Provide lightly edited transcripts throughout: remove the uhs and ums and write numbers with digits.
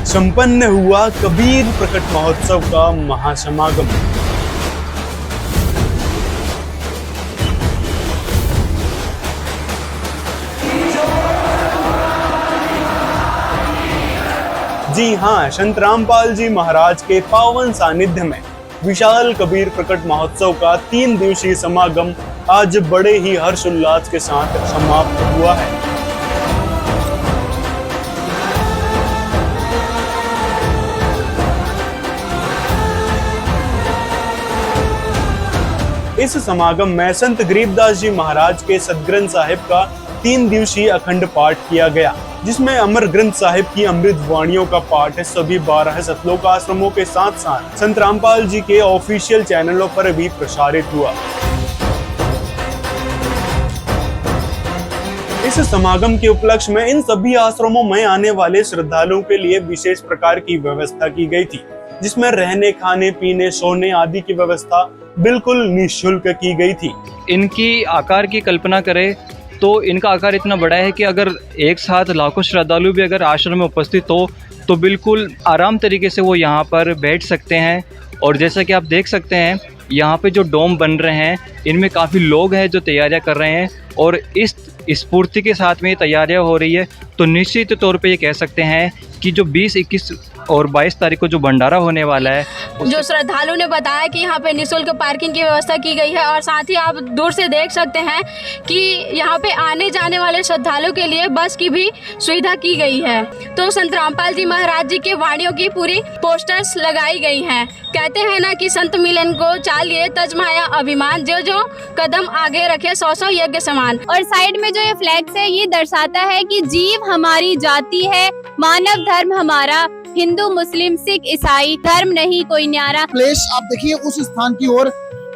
संपन्न हुआ कबीर प्रकट महोत्सव का महासमागम। जी हाँ, संत रामपाल जी महाराज के पावन सानिध्य में विशाल कबीर प्रकट महोत्सव का 3 दिवसीय समागम आज बड़े ही हर्षोल्लास के साथ समाप्त हुआ है। इस समागम में संत गरीबदास जी महाराज के सदग्रंथ साहिब का 3 दिवसीय अखंड पाठ किया गया, जिसमें अमर ग्रंथ साहिब की अमृत वाणियों का पाठ सभी 12 सतलोक आश्रमों के साथ साथ संत रामपाल जी के ऑफिशियल चैनलों पर भी प्रसारित हुआ। इस समागम के उपलक्ष्य में इन सभी आश्रमों में आने वाले श्रद्धालुओं के लिए विशेष प्रकार की व्यवस्था की गई थी, जिसमें रहने, खाने, पीने, सोने आदि की व्यवस्था बिल्कुल निःशुल्क की गई थी। इनकी आकार की कल्पना करें तो इनका आकार इतना बड़ा है कि अगर एक साथ लाखों श्रद्धालु भी अगर आश्रम में उपस्थित हो तो बिल्कुल आराम तरीके से वो यहाँ पर बैठ सकते हैं। और जैसा कि आप देख सकते हैं यहाँ पे जो डोम बन रहे हैं इनमें काफ़ी लोग हैं जो तैयारियां कर रहे हैं, और इस स्फूर्ति के साथ में ये तैयारियां हो रही है तो निश्चित तौर पे ये कह सकते हैं कि जो 20, 21 और 22 तारीख को जो भंडारा होने वाला है, जो श्रद्धालु ने बताया कि यहाँ पे निःशुल्क पार्किंग की व्यवस्था की गई है, और साथ ही आप दूर से देख सकते हैं कि यहाँ पे आने जाने वाले श्रद्धालुओं के लिए बस की भी सुविधा की गई है। तो संत रामपाल जी महाराज जी के वाणियों की पूरी पोस्टर्स लगाई गई हैं। कहते हैं ना कि संत मिलन को चालिए तज माया अभिमान, जो जो कदम आगे रखे 100 यज्ञ समान। और साइड में जो ये फ्लैग्स है ये दर्शाता है कि जीव हमारी जाति है, मानव धर्म हमारा, हिंदू मुस्लिम सिख ईसाई धर्म नहीं कोई न्यारा। प्लेस आप देखिए उस स्थान की ओर,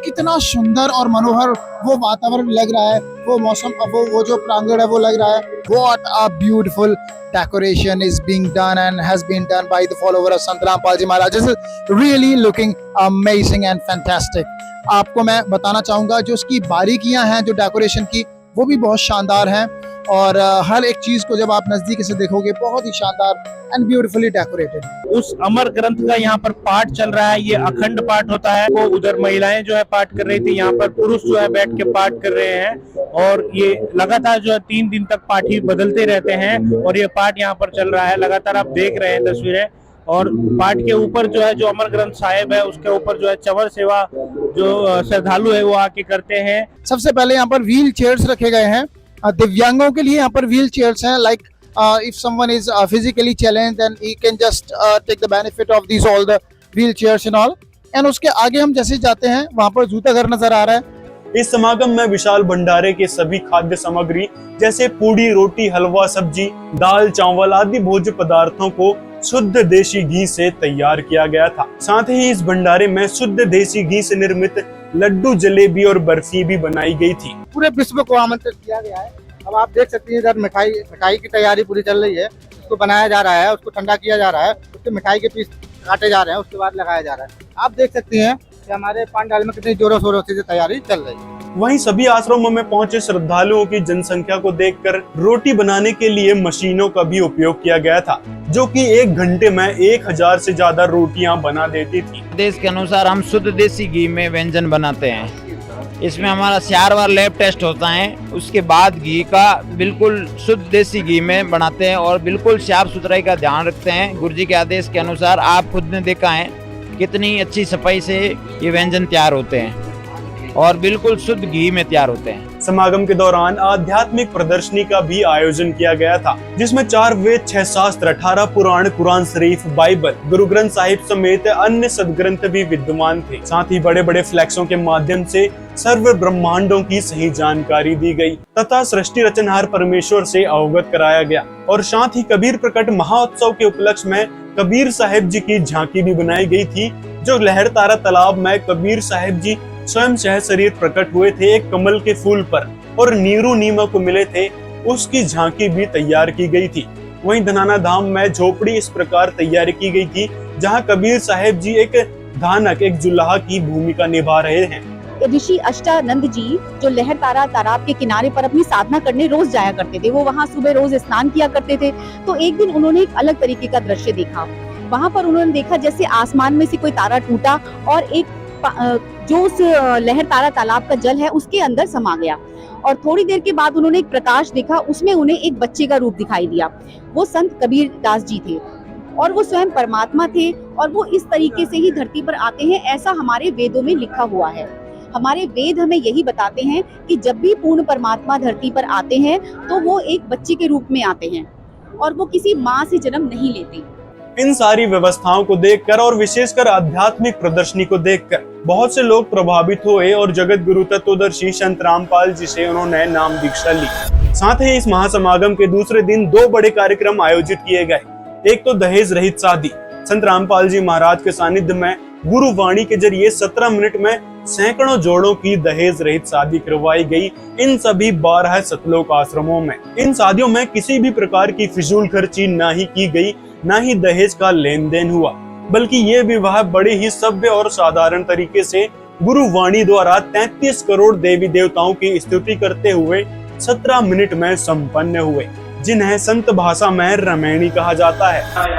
कितना सुंदर और मनोहर वो वातावरण लग रहा है, वो मौसम, वो जो प्रांगण है वो लग रहा है। What a beautiful decoration is being done and has been done by the follower of Sant Rampal Ji Maharaj. This is really looking amazing and fantastic. आपको मैं बताना चाहूंगा जो उसकी बारीकियां हैं जो डेकोरेशन की, वो भी बहुत शानदार हैं, और हर एक चीज को जब आप नजदीक से देखोगे बहुत ही शानदार एंड ब्यूटीफुली डेकोरेटेड। उस अमर ग्रंथ का यहाँ पर पाठ चल रहा है, ये अखंड पाठ होता है। वो उधर महिलाएं जो है पाठ कर रही थी, यहाँ पर पुरुष जो है बैठ के पाठ कर रहे हैं, और ये लगातार जो है 3 दिन तक पाठी बदलते रहते हैं, और ये पाठ यहाँ पर चल रहा है लगातार। आप देख रहे हैं तस्वीरें, और पाठ के ऊपर जो है जो अमर ग्रंथ साहिब है उसके ऊपर जो है चवर सेवा जो श्रद्धालु है वो आके करते हैं। सबसे पहले यहाँ पर व्हील चेयर्स रखे गए हैं, दिव्यांगों के लिए यहाँ पर व्हील चेयर्स हैं। Like if someone is physically challenged then he can just take the benefit of these all the wheelchairs and all। and उसके आगे हम जैसे जाते हैं वहाँ पर जूता घर नजर आ रहा है। इस समागम में विशाल भंडारे के सभी खाद्य सामग्री जैसे पूड़ी, रोटी, हलवा, सब्जी, दाल, चावल आदि भोज्य पदार्थों को शुद्ध देसी घी से तैयार किया गया था। साथ ही इस भंडारे में शुद्ध देसी घी से निर्मित लड्डू, जलेबी और बर्फी भी बनाई गई थी। पूरे विश्व को आमंत्रित किया गया है। अब आप देख सकते हैं इधर मिठाई की तैयारी पूरी चल रही है, उसको बनाया जा रहा है, उसको ठंडा किया जा रहा है, उसके मिठाई के पीस काटे जा रहे हैं, उसके बाद लगाया जा रहा है। आप देख सकते हैं कि हमारे पंडाल में कितनी जोरों शोरों से तैयारी चल रही है। वहीं सभी आश्रमों में पहुंचे श्रद्धालुओं की जनसंख्या को देखकर रोटी बनाने के लिए मशीनों का भी उपयोग किया गया था, जो कि 1 घंटे में 1000 से ज्यादा रोटियां बना देती थी। देश के अनुसार हम शुद्ध देसी घी में व्यंजन बनाते हैं। इसमें हमारा 4 बार लैब टेस्ट होता है, उसके बाद घी का बिल्कुल शुद्ध देसी घी में बनाते हैं, और बिल्कुल साफ सुथराई का ध्यान रखते हैं। गुरु जी के आदेश के अनुसार आप खुद ने देखा है कितनी अच्छी सफाई से ये व्यंजन तैयार होते हैं, और बिल्कुल शुद्ध घी में तैयार होते हैं। समागम के दौरान आध्यात्मिक प्रदर्शनी का भी आयोजन किया गया था, जिसमें 4 वेद, 6 शास्त्र, 18 पुराण, कुरान शरीफ, बाइबल, गुरु ग्रंथ साहिब समेत अन्य सदग्रंथ भी विद्यमान थे। साथ ही बड़े बड़े फ्लैक्सों के माध्यम से सर्व ब्रह्मांडों की सही जानकारी दी गई तथा सृष्टि रचनहार परमेश्वर से अवगत कराया गया। और साथ ही कबीर प्रकट महोत्सव के उपलक्ष्य में कबीर साहिब जी की झांकी भी बनाई गई थी, जो लहरतारा तालाब में कबीर साहिब जी स्वयं शरीर प्रकट हुए थे एक कमल के फूल पर, और नीरू नीमा को मिले थे, उसकी झांकी भी तैयार की गई थी। वहीं धनाना धाम में झोपड़ी इस प्रकार तैयार की गई थी, जहां कबीर साहिब जी एक धानक, एक जुलाहा की भूमिका निभा रहे हैं। ऋषि अष्टानंद जी जो लहर तारा तालाब के किनारे पर अपनी साधना करने रोज जाया करते थे, वो वहाँ सुबह रोज स्नान किया करते थे। तो एक दिन उन्होंने एक अलग तरीके का दृश्य देखा। वहाँ पर उन्होंने देखा जैसे आसमान में से कोई तारा टूटा और एक जो उस लहर तारा तालाब का जल है उसके अंदर समा गया। और थोड़ी देर के बाद उन्होंने एक प्रकाश देखा, उसमें उन्हें एक बच्चे का रूप दिखाई दिया। वो संत कबीर दास जी थे और वो स्वयं परमात्मा थे और वो इस तरीके से ही धरती पर आते हैं, ऐसा हमारे वेदों में लिखा हुआ है। हमारे वेद हमें यही बताते हैं कि जब भी पूर्ण परमात्मा धरती पर आते हैं तो वो एक बच्चे के रूप में आते हैं और वो किसी माँ से जन्म नहीं लेते। इन सारी व्यवस्थाओं को देखकर और विशेषकर आध्यात्मिक प्रदर्शनी को देखकर बहुत से लोग प्रभावित हुए और जगत गुरु तत्वदर्शी संत रामपाल जी से उन्होंने नाम दीक्षा ली। साथ ही इस महासमागम के दूसरे दिन 2 बड़े कार्यक्रम आयोजित किए गए। एक तो दहेज रहित शादी। संत रामपाल जी महाराज के सानिध्य में गुरुवाणी के जरिए 17 मिनट में सैकड़ों जोड़ों की दहेज रहित शादी करवाई गई, इन सभी 12 सतलोक आश्रमों में। इन शादियों में किसी भी प्रकार की फिजूल खर्ची ना ही की गई, ना ही दहेज का लेन देन हुआ, बल्कि ये विवाह बड़े ही सभ्य और साधारण तरीके से गुरुवाणी द्वारा 33 करोड़ देवी देवताओं की स्तुति करते हुए 17 मिनट में संपन्न हुए, जिन्हें संत भाषा में रमैणी कहा जाता है।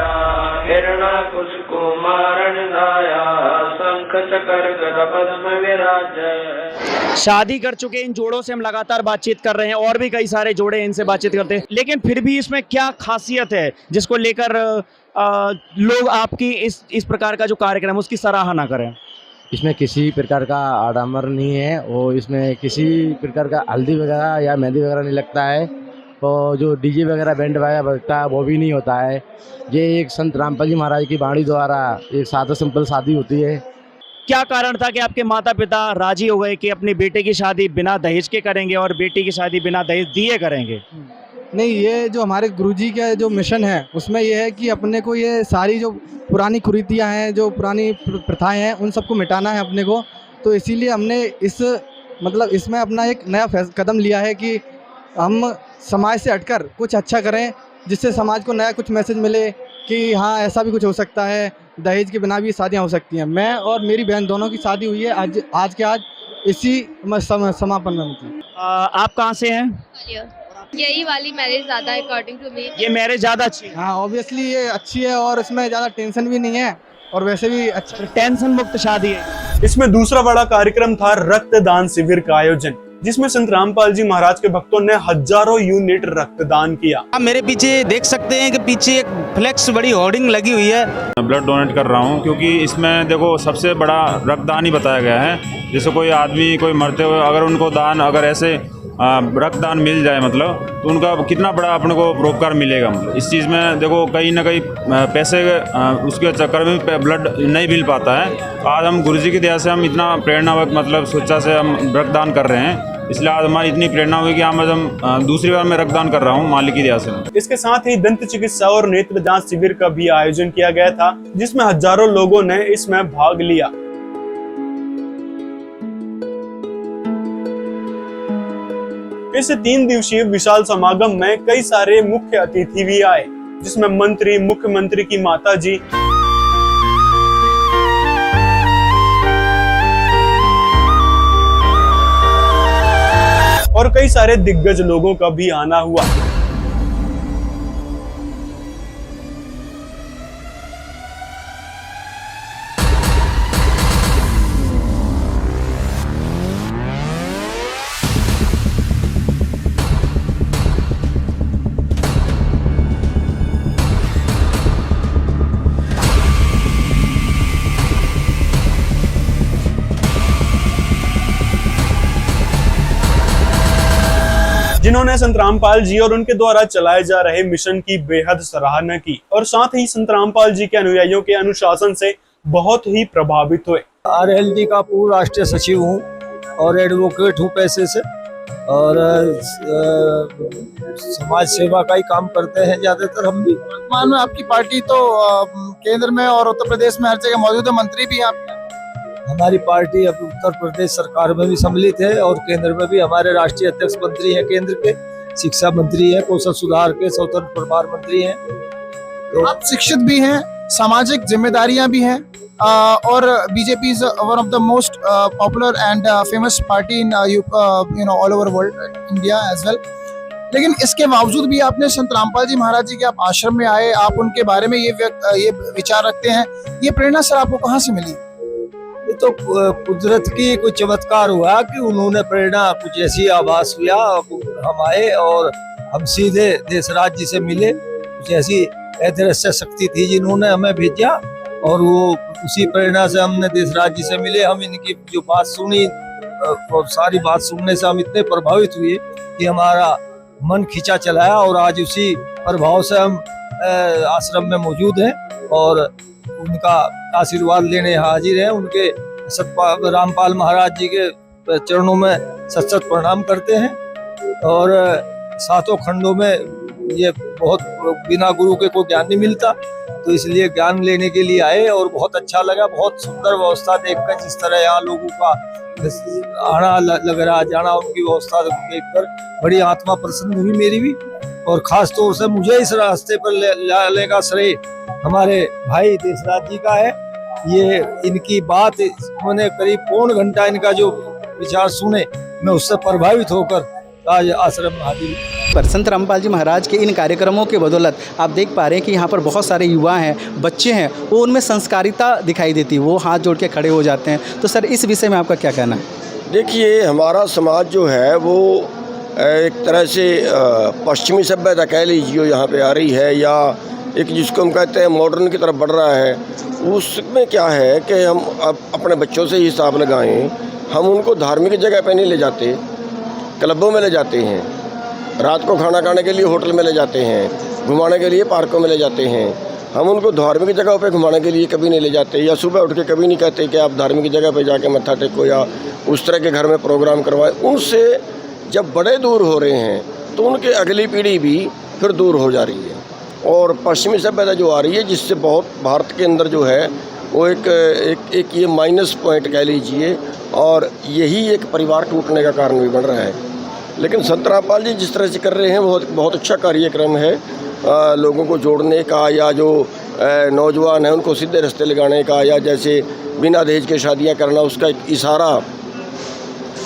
शादी कर चुके इन जोड़ों से हम लगातार बातचीत कर रहे हैं और भी कई सारे जोड़े इनसे बातचीत करते हैं, लेकिन फिर भी इसमें क्या खासियत है जिसको लेकर लोग आपकी इस प्रकार का जो कार्यक्रम उसकी सराहना करें? इसमें किसी प्रकार का आडंबर नहीं है और इसमें किसी प्रकार का हल्दी वगैरह या मेहंदी वगैरह नहीं लगता है और जो डीजे वगैरह बैंड वगैरह बजता है वो भी नहीं होता है। ये एक संत रामपाल जी महाराज की वाणी द्वारा एक सादा सिंपल शादी होती है। क्या कारण था कि आपके माता पिता राजी हो गए कि अपनी बेटे की शादी बिना दहेज के करेंगे और बेटी की शादी बिना दहेज दिए करेंगे? नहीं, ये जो हमारे गुरुजी का जो मिशन है उसमें ये है कि अपने को ये सारी जो पुरानी कुरीतियाँ हैं, जो पुरानी प्रथाएं हैं, उन सबको मिटाना है अपने को। तो इसीलिए हमने इसमें अपना एक नया कदम लिया है कि हम समाज से हटकर कुछ अच्छा करें, जिससे समाज को नया कुछ मैसेज मिले कि हाँ ऐसा भी कुछ हो सकता है, दहेज के बिना भी शादियाँ हो सकती हैं। मैं और मेरी बहन दोनों की शादी हुई है आज के आज इसी समापन में। आप कहाँ से हैं? यही वाली मैरिज ज़्यादा है अकॉर्डिंग टू मी। ये मैरिज ज़्यादा अच्छी है? हाँ, ऑब्वियसली ये अच्छी है और इसमें ज़्यादा टेंशन भी नहीं है और वैसे भी अच्छा टेंशन मुक्त शादी है। इसमें दूसरा बड़ा कार्यक्रम था रक्तदान शिविर का आयोजन, जिसमें संत रामपाल जी महाराज के भक्तों ने हजारों यूनिट रक्तदान किया। आप मेरे पीछे देख सकते हैं कि पीछे एक फ्लेक्स बड़ी होर्डिंग लगी हुई है। ब्लड डोनेट कर रहा हूं क्योंकि इसमें देखो सबसे बड़ा रक्तदान ही बताया गया है। जैसे कोई आदमी कोई मरते हुए अगर उनको दान अगर ऐसे रक्तदान मिल जाए मतलब तो उनका कितना बड़ा अपने को परोपकार मिलेगा। मतलब इस चीज़ में देखो कहीं ना कहीं पैसे उसके चक्कर में ब्लड नहीं मिल पाता है। आज हम गुरुजी की दया से हम इतना प्रेरणा मतलब सोचा से हम रक्तदान कर रहे हैं, इसलिए आज हमारी इतनी प्रेरणा हुई कि हम दूसरी बार मैं रक्तदान कर रहा हूँ मालिक की दया से। इसके साथ ही दंत चिकित्सा और नेत्र जांच शिविर का भी आयोजन किया गया था, जिसमें हजारों लोगों ने इसमें भाग लिया। इस 3 दिवसीय विशाल समागम में कई सारे मुख्य अतिथि भी आए, जिसमें मंत्री, मुख्यमंत्री की माताजी, और कई सारे दिग्गज लोगों का भी आना हुआ। जिन्होंने संत रामपाल जी और उनके द्वारा चलाए जा रहे मिशन की बेहद सराहना की और साथ ही संत रामपाल जी के अनुयायियों के अनुशासन से बहुत ही प्रभावित हुए। RLD का पूर्व राष्ट्रीय सचिव हूँ और एडवोकेट हूँ पैसे से, और समाज सेवा का ही काम करते हैं ज्यादातर हम भी। वर्तमान में आपकी पार्टी तो केंद्र में और उत्तर प्रदेश में हर जगह मौजूद है, मंत्री भी आप। हमारी पार्टी अब उत्तर प्रदेश सरकार में भी सम्मिलित है और केंद्र में भी हमारे राष्ट्रीय अध्यक्ष मंत्री हैं, केंद्र के शिक्षा मंत्री है, कौशल सुधार के स्वतंत्र प्रभार मंत्री हैं। तो आप शिक्षित भी हैं, सामाजिक जिम्मेदारियां भी हैं, और BJP is one of the most popular and famous party in all over world, India as well. लेकिन इसके बावजूद भी आपने संत रामपाल जी महाराज जी के आप आश्रम में आए, आप उनके बारे में ये विचार रखते हैं, ये प्रेरणा सर आपको कहाँ से मिली? ये तो कुदरत की कुछ चमत्कार हुआ कि उन्होंने प्रेरणा कुछ ऐसी आभास हुआ, हम आए और हम सीधे देशराज जी से मिले। कुछ ऐसी अदृश्य शक्ति थी जिन्होंने हमें भेजा और वो उसी प्रेरणा से हमने देशराज जी से मिले। हम इनकी जो बात सुनी और सारी बात सुनने से हम इतने प्रभावित हुए कि हमारा मन खींचा चलाया और आज उसी प्रभाव से हम आश्रम में मौजूद हैं और उनका आशीर्वाद लेने यहाँ हाजिर हैं। उनके रामपाल महाराज जी के चरणों में सत सत प्रणाम करते हैं और सातों खंडों में ये बहुत बिना गुरु के कोई ज्ञान नहीं मिलता, तो इसलिए ज्ञान लेने के लिए आए और बहुत अच्छा लगा। बहुत सुंदर व्यवस्था देखकर, जिस तरह यहाँ लोगों का आना लग रहा, जाना, उनकी व्यवस्था देखकर बड़ी आत्मा प्रसन्न हुई मेरी भी। और खास तौर से मुझे इस रास्ते पर लाने का श्रेय हमारे भाई देशराज जी का है। ये इनकी बात मैंने करीब पौन घंटा इनका जो विचार सुने, मैं उससे प्रभावित होकर आज आश्रम में हाजिर। पर संत रामपाल जी महाराज के इन कार्यक्रमों के बदौलत आप देख पा रहे हैं कि यहाँ पर बहुत सारे युवा हैं, बच्चे हैं, वो उनमें संस्कारिता दिखाई देती है, वो हाथ जोड़ के खड़े हो जाते हैं। तो सर इस विषय में आपका क्या कहना है? देखिए, हमारा समाज जो है वो एक तरह से पश्चिमी सभ्यता कह लीजिए यहाँ पे आ रही है, या एक जिसको हम कहते हैं मॉडर्न की तरफ बढ़ रहा है। उसमें क्या है कि हम अपने बच्चों से हिसाब लगाएं, हम उनको धार्मिक जगह पे नहीं ले जाते, क्लबों में ले जाते हैं, रात को खाना खाने के लिए होटल में ले जाते हैं, घुमाने के लिए पार्कों में ले जाते हैं। हम उनको धार्मिक जगह पे घुमाने के लिए कभी नहीं ले जाते, या सुबह उठ के कभी नहीं कहते कि आप धार्मिक जगह पे जाके मत्था टेको या उस तरह के घर में प्रोग्राम करवाएं। उनसे जब बड़े दूर हो रहे हैं तो उनकी अगली पीढ़ी भी फिर दूर हो जा रही है और पश्चिमी सभ्यता जो आ रही है, जिससे बहुत भारत के अंदर जो है वो एक ये माइनस पॉइंट कह लीजिए, और यही एक परिवार टूटने का कारण भी बन रहा है। लेकिन संत रामपाल जी जिस तरह से कर रहे हैं बहुत अच्छा कार्यक्रम है, लोगों को जोड़ने का, या जो नौजवान हैं उनको सीधे रास्ते लगाने का, या जैसे बिना दहेज के शादियां करना, उसका एक इशारा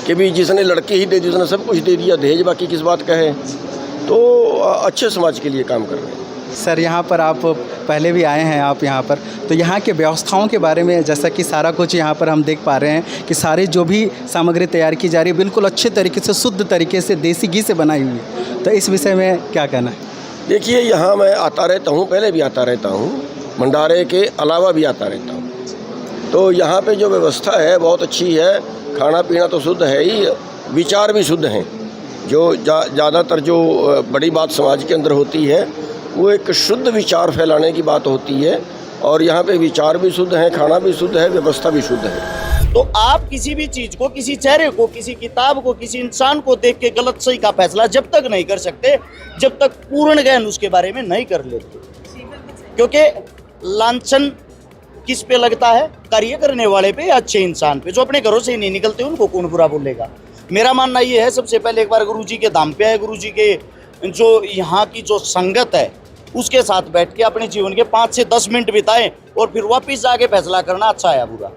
कि भी जिसने लड़की ही दे दी उसने सब कुछ दे दिया, दहेज बाकी किस बात का है। तो अच्छे समाज के लिए काम कर रहे हैं। सर यहाँ पर आप पहले भी आए हैं आप यहाँ पर, तो यहाँ के व्यवस्थाओं के बारे में, जैसा कि सारा कुछ यहाँ पर हम देख पा रहे हैं कि सारे जो भी सामग्री तैयार की जा रही है बिल्कुल अच्छे तरीके से, शुद्ध तरीके से, देसी घी से बनाई हुई है, तो इस विषय में क्या कहना है? देखिए, यहाँ मैं आता रहता हूँ, पहले भी आता रहता हूँ, भंडारे के अलावा भी आता रहता हूँ, तो यहाँ पे जो व्यवस्था है बहुत अच्छी है। खाना पीना तो शुद्ध है ही, विचार भी शुद्ध हैं। जो ज़्यादातर जो बड़ी बात समाज के अंदर होती है वो एक शुद्ध विचार फैलाने की बात होती है, और यहाँ पे विचार भी शुद्ध हैं, खाना भी शुद्ध है, व्यवस्था भी शुद्ध है। तो आप किसी भी चीज को, किसी चेहरे को, किसी किताब को, किसी इंसान को देख के गलत सही का फैसला जब तक नहीं कर सकते, जब तक पूर्ण ज्ञान उसके बारे में नहीं कर लेते। क्योंकि लांछन किस पे लगता है? कार्य करने वाले पे, अच्छे इंसान पे। जो अपने घरों से ही नहीं निकलते उनको कौन बुरा बोलेगा? मेरा मानना ये है, सबसे पहले एक बार गुरु जी के धाम पे आए, गुरु जी के जो यहाँ की जो संगत है उसके साथ बैठ के अपने जीवन के 5 से 10 मिनट बिताएं और फिर वापस जाके फैसला करना अच्छा है बुरा।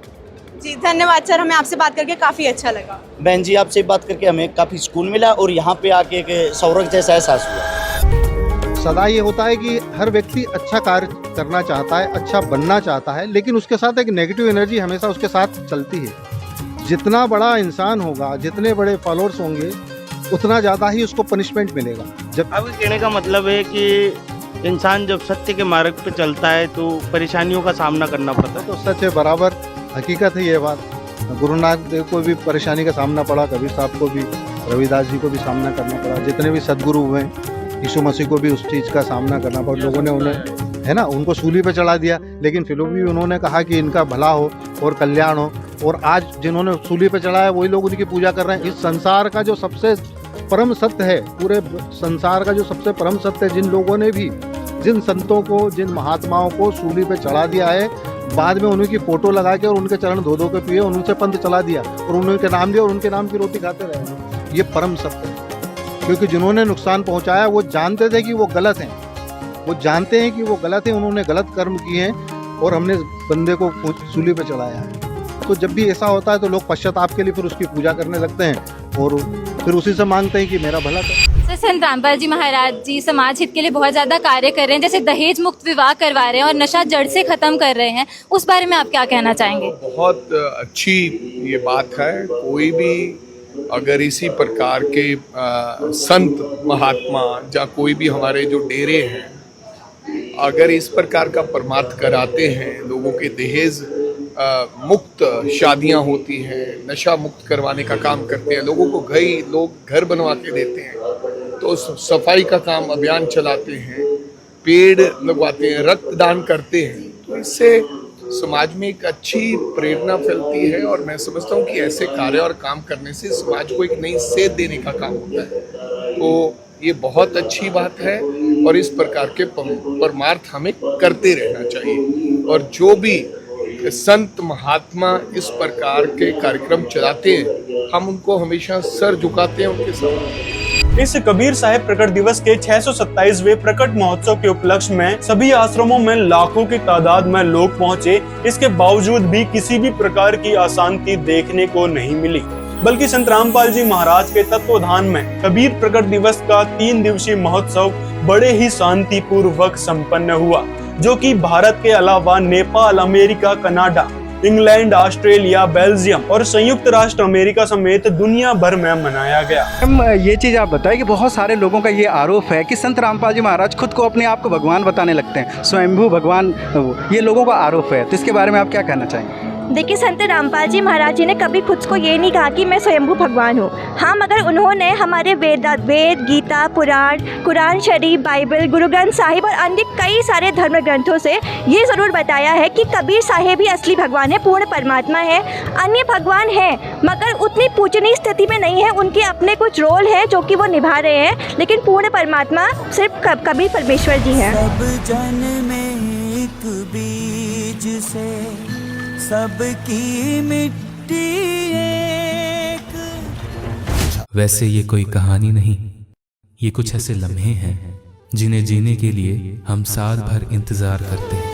जी धन्यवाद सर, हमें आपसे बात करके काफ़ी अच्छा लगा। बहन जी, आपसे बात करके हमें काफ़ी सुकून मिला और यहाँ पे आके एक सौरभ जैसा एहसास हुआ। सदा ये होता है कि हर व्यक्ति अच्छा कार्य करना चाहता है, अच्छा बनना चाहता है, लेकिन उसके साथ एक नेगेटिव एनर्जी हमेशा उसके साथ चलती है। जितना बड़ा इंसान होगा, जितने बड़े फॉलोअर्स होंगे, उतना ज़्यादा ही उसको पनिशमेंट मिलेगा। जब अब कहने का मतलब है कि इंसान जब सत्य के मार्ग पे चलता है तो परेशानियों का सामना करना पड़ता है। तो सच है, बराबर हकीकत है ये बात। गुरु नानक देव को भी परेशानी का सामना पड़ा, कबीर साहब को भी, रविदास जी को भी सामना करना पड़ा, जितने भी सदगुरु हुए, यीशु मसीह को भी उस चीज़ का सामना करना पड़ा। लोगों ने उन्हें, है ना, उनको सूली पे चढ़ा दिया, लेकिन फिर भी उन्होंने कहा कि इनका भला हो और कल्याण हो। और आज जिन्होंने सूली पे चढ़ाया वही लोग उनकी पूजा कर रहे हैं। इस संसार का जो सबसे परम सत्य है, पूरे संसार का जो सबसे परम सत्य है, जिन लोगों ने भी, जिन संतों को, जिन महात्माओं को सूली पे चढ़ा दिया है, बाद में उनकी फोटो लगा के और उनके चरण धो के पिए, उनसे पंथ चला दिया और उनके नाम दिया और उनके नाम की रोटी खाते रहे। ये परम सत्य है, क्योंकि जिन्होंने नुकसान पहुंचाया वो जानते थे कि वो गलत हैं, वो जानते हैं कि वो गलत है, उन्होंने गलत कर्म किए हैं, और हमने बंदे को सूली पे चढ़ाया है। तो जब भी ऐसा होता है तो लोग पश्चाताप के लिए फिर उसकी पूजा करने लगते हैं और फिर उसी से मांगते हैं कि मेरा भला कर। संत रामपाल जी महाराज जी समाज हित के लिए बहुत ज़्यादा कार्य कर रहे हैं, जैसे दहेज मुक्त विवाह करवा रहे हैं और नशा जड़ से ख़त्म कर रहे हैं, उस बारे में आप क्या कहना चाहेंगे? बहुत अच्छी ये बात है। कोई भी अगर इसी प्रकार के संत महात्मा या कोई भी हमारे जो डेरे हैं, अगर इस प्रकार का परमार्थ कराते हैं, लोगों के दहेज मुक्त शादियां होती हैं, नशा मुक्त करवाने का काम करते हैं, लोगों को लोग घर बनवा के देते हैं, तो सफाई का काम अभियान चलाते हैं, पेड़ लगवाते हैं, रक्तदान करते हैं, तो इससे समाज में एक अच्छी प्रेरणा फैलती है। और मैं समझता हूँ कि ऐसे कार्य और काम करने से समाज को एक नई सेध देने का काम होता है। तो ये बहुत अच्छी बात है और इस प्रकार के परमार्थ हमें करते रहना चाहिए। और जो भी संत महात्मा इस प्रकार के कार्यक्रम चलाते हैं, हम उनको हमेशा सर झुकाते हैं उनके सामने। इस कबीर साहिब प्रकट दिवस के 627वें प्रकट महोत्सव के उपलक्ष्य में सभी आश्रमों में लाखों की तादाद में लोग पहुंचे। इसके बावजूद भी किसी भी प्रकार की अशांति देखने को नहीं मिली, बल्कि संत रामपाल जी महाराज के तत्वाधान में कबीर प्रकट दिवस का 3 दिवसीय महोत्सव बड़े ही शांतिपूर्वक संपन्न हुआ, जो कि भारत के अलावा Nepal, America, Canada, England, Australia, Belgium और संयुक्त राष्ट्र अमेरिका समेत दुनिया भर में मनाया गया। हम ये चीज़ आप बताएं कि बहुत सारे लोगों का ये आरोप है कि संत रामपाल जी महाराज खुद को अपने आप को भगवान बताने लगते हैं, स्वयंभू भगवान, ये लोगों का आरोप है, तो इसके बारे में आप क्या कहना चाहेंगे? देखिए, संत रामपाल जी महाराज जी ने कभी खुद को ये नहीं कहा कि मैं स्वयंभू भगवान हूँ। हाँ, मगर उन्होंने हमारे वेद, गीता, पुराण, कुरान शरीफ, बाइबल, गुरु ग्रंथ साहिब और अन्य कई सारे धर्म ग्रंथों से ये ज़रूर बताया है कि कबीर साहिब ही असली भगवान है, पूर्ण परमात्मा है। अन्य भगवान हैं मगर उतनी पूजनीय स्थिति में नहीं है, उनके अपने कुछ रोल है जो कि वो निभा रहे हैं, लेकिन पूर्ण परमात्मा सिर्फ कबीर परमेश्वर जी हैं। सब जन में एक बीज से सबकी मिट्टी एक। वैसे ये कोई कहानी नहीं, ये कुछ ऐसे लम्हे हैं जिन्हें जीने के लिए हम साल भर इंतजार करते हैं।